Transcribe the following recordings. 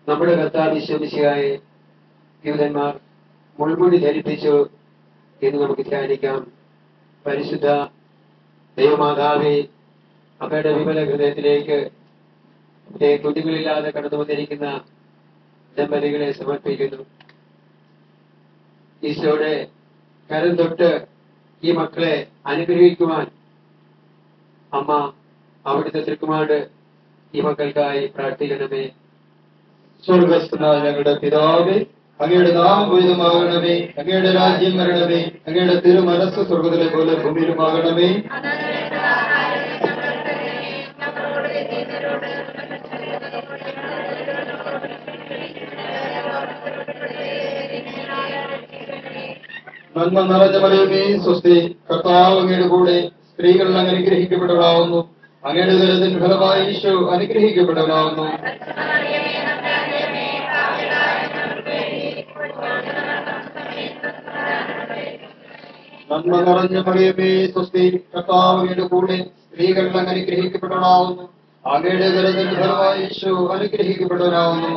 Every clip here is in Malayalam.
നമ്മുടെ കർത്താവ് ഈശോമിശിഹായെ യൂതന്മാർ മുൾമുടി ധരിപ്പിച്ചു എന്ന് നമുക്ക് ധ്യാനിക്കാം. പരിശുദ്ധ ദൈവമാതാവേ, അമ്മയുടെ വിമല ഹൃദയത്തിലേക്ക് കുഞ്ഞുങ്ങളില്ലാതെ കടന്നു വന്നിരിക്കുന്ന ദമ്പതികളെ സമർപ്പിക്കുന്നു. ഈശോയുടെ കരം തൊട്ട് ഈ മക്കളെ അനുഗ്രഹിക്കുവാൻ അമ്മ അവിടുത്തെ തൃക്കുമാട് ഈ മക്കൾക്കായി പ്രാർത്ഥിക്കണമേ. സ്വർഗസ്ഥനായ ഞങ്ങളുടെ പിതാവേ, അങ്ങയുടെ നാമം പൂജിതമാകണമേ. അങ്ങയുടെ രാജ്യം വരണമേ. അങ്ങയുടെ തിരുമനസ്സ് സ്വർഗത്തിലെ പോലെ ഭൂമിയിലുമാകണമേ. നന്മ നിറഞ്ഞ മറിയമേ, സ്വസ്തി. കർത്താവ് അങ്ങയുടെ കൂടെ സ്ത്രീകൾ അങ്ങ് അനുഗ്രഹിക്കപ്പെട്ടവളാവുന്നു. അങ്ങയുടെ ദുരിതത്തിൻ ഫലമായി ഈശോ അനുഗ്രഹിക്കപ്പെട്ടവനാവുന്നു. നന്മ നിറഞ്ഞ മറിയമേ, സ്വസ്തി. കർത്താവ് അങ്ങയുടെ കൂടെ സ്ത്രീകൾ അങ്ങ് അനുഗ്രഹിക്കപ്പെട്ടവളാവുന്നു. അങ്ങയുടെ ദുരിതത്തിൻ ഫലമായി ഈശോ അനുഗ്രഹിക്കപ്പെട്ടവനാവുന്നു.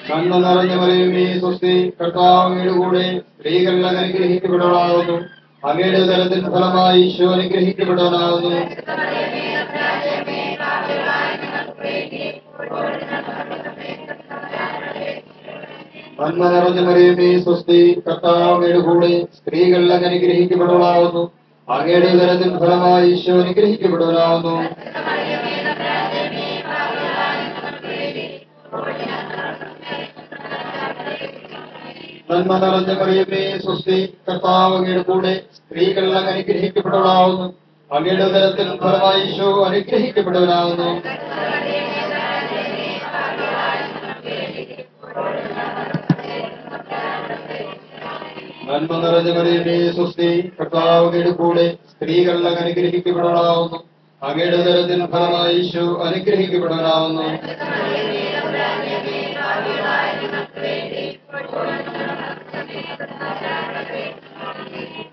നന്മ നിറഞ്ഞ മറിയമേ, സ്വസ്തി. കർത്താവ് അങ്ങയുടെ കൂടെ സ്ത്രീകൾ അങ്ങ് അനുഗ്രഹിക്കപ്പെട്ടവളാവുന്നു. അങ്ങയുടെ ദുരിതത്തിൻ ഫലമായി ഈശോ അനുഗ്രഹിക്കപ്പെട്ടവനാവുന്നു. നന്മ നിറഞ്ഞ മറിയമേ, സ്വസ്തി. കർത്താവ് അങ്ങയുടെ കൂടെ സ്ത്രീകൾ അങ്ങ് അനുഗ്രഹിക്കപ്പെട്ടവളാവുന്നു. അങ്ങയുടെ ദുരിതത്തിൻ ഫലമായി ഈശോ അനുഗ്രഹിക്കപ്പെട്ടവനാവുന്നു. നന്മ നിറഞ്ഞ മറിയമേ, സ്വസ്തി. കർത്താവ് അങ്ങയുടെ കൂടെ സ്ത്രീകൾ അങ്ങ് അനുഗ്രഹിക്കപ്പെട്ടവളാവുന്നു. അങ്ങയുടെ ദുരിതത്തിൻ ഫലമായി ഈശോ അനുഗ്രഹിക്കപ്പെട്ടവനാവുന്നു. നന്മ നിറഞ്ഞ മറിയമേ, സ്വസ്തി. കർത്താവ് അങ്ങയുടെ കൂടെ സ്ത്രീകൾ അങ്ങ് അനുഗ്രഹിക്കപ്പെട്ടവളാവുന്നു. അങ്ങയുടെ ദുരിതത്തിൻ ഫലമായി ഈശോ അനുഗ്രഹിക്കപ്പെട്ടവനാവുന്നു.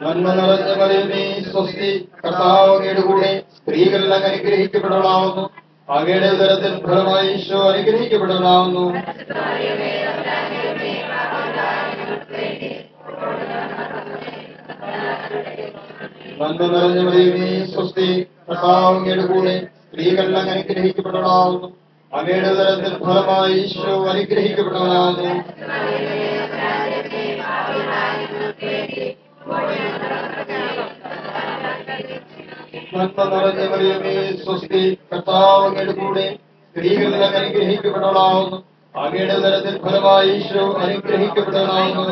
നന്മ നിറഞ്ഞ മറിയമേ, സ്വസ്തി. കർത്താവ് അങ്ങയുടെ കൂടെ സ്ത്രീകൾ അങ്ങ് അനുഗ്രഹിക്കപ്പെട്ടവളാവുന്നു. അങ്ങയുടെ ദുരിതത്തിൻ ഫലമായി ഈശോ അനുഗ്രഹിക്കപ്പെട്ടവനാവുന്നു. നന്മ നിറഞ്ഞ മറിയമേ, സ്വസ്തി. കർത്താവ് അങ്ങയുടെ കൂടെ സ്ത്രീകൾ അങ്ങ് അനുഗ്രഹിക്കപ്പെട്ടവളാവുന്നു. അങ്ങയുടെ ദുരിതത്തിൻ ഫലമായി ഈശോ അനുഗ്രഹിക്കപ്പെട്ടവനാവുന്നു. നന്മ നിറഞ്ഞ മറിയമേ, സ്വസ്തി. കർത്താവ് അങ്ങയുടെ കൂടെ സ്ത്രീകൾ അങ്ങ് അനുഗ്രഹിക്കപ്പെട്ടവളാവുന്നു. അങ്ങയുടെ ദുരിതത്തിൻ ഫലമായി ഈശോ അനുഗ്രഹിക്കപ്പെട്ടവനാവുന്നു.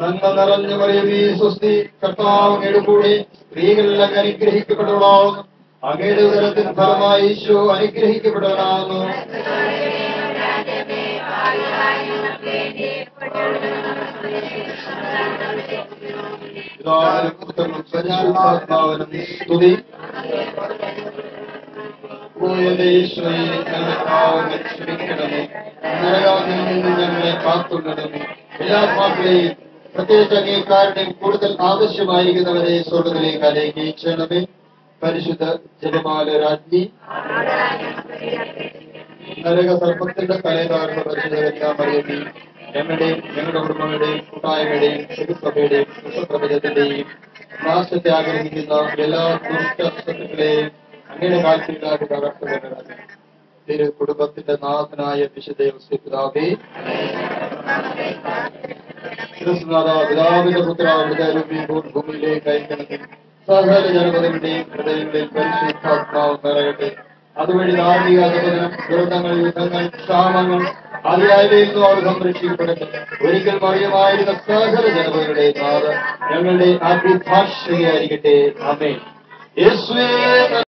നന്മ നിറഞ്ഞ മറിയമേ, സ്വസ്തി. കർത്താവ് അങ്ങയുടെ കൂടെ സ്ത്രീകൾ അങ്ങ് അനുഗ്രഹിക്കപ്പെട്ടവളാവുന്നു. അങ്ങയുടെ ദുരിതത്തിൻ ഫലമായി ഈശോ അനുഗ്രഹിക്കപ്പെട്ടവനാവുന്നു. പിതാവിനും പുത്രനും പരിശുദ്ധാത്മാവിനും സ്തുതി. ഞങ്ങളുടെ പാവങ്ങൾ ക്ഷമിക്കണമേ. നരകാഗ്നിയിൽ നിന്ന് ഞങ്ങളെ കാത്തുകൊള്ളണമേ. എല്ലാ പാപികളെയും പ്രത്യേകിച്ച് അങ്ങേക്കാരുടെയും കൂടുതൽ ആവശ്യമായിരിക്കുന്നവരെ സ്വർഗ്ഗത്തിലേക്ക് അനുഗ്രഹിക്കണമേ. പരിശുദ്ധ ജപമാല രാജ്ഞി, നരക സർപ്പത്തിന്റെ തലയിലാകുന്ന പരിശുദ്ധ കന്യാമറിയമേ, ഞങ്ങളുടെയും ഞങ്ങളുടെ കുടുംബങ്ങളുടെയും കൂട്ടായ്മയുടെയും തിരുസഭയുടെയും വിശ്വപ്രപഞ്ചത്തിന്റെയും നാശത്തെ ആഗ്രഹിക്കുന്ന എല്ലാ ദുഷ്ടശക്തികളെയും അങ്ങയുടെ കാൽക്കീഴിലാക്കി തകർത്തുകൊണ്ടത് തിരു കുടുംബത്തിന്റെ നാഥനായ വിശുദ്ധ യോസേപ്പിതാവേ, പിതാവിന്റെ പുത്ര അവിടുത്തെ ഭൂമിയിലേക്ക് അയക്കണമേ. സകല ജനപദങ്ങളുടെയും ഹൃദയങ്ങളിൽ പരിശുദ്ധാത്മാവ് നിറയട്ടെ. അതുവഴി ധാർമ്മിക അധപതനം, ദുരന്തങ്ങൾ, യുദ്ധങ്ങൾ, ക്ഷാമങ്ങൾ അതിയായവയിൽ അവർ സംരക്ഷിക്കപ്പെടട്ടെ. ഒരിക്കൽ മറിയമായിരുന്ന സകല ജനപദങ്ങളുടെ നാഥ ഞങ്ങളുടെ അഭിഭാഷകയായിരിക്കട്ടെ. ആമേൻ. യേശുവേ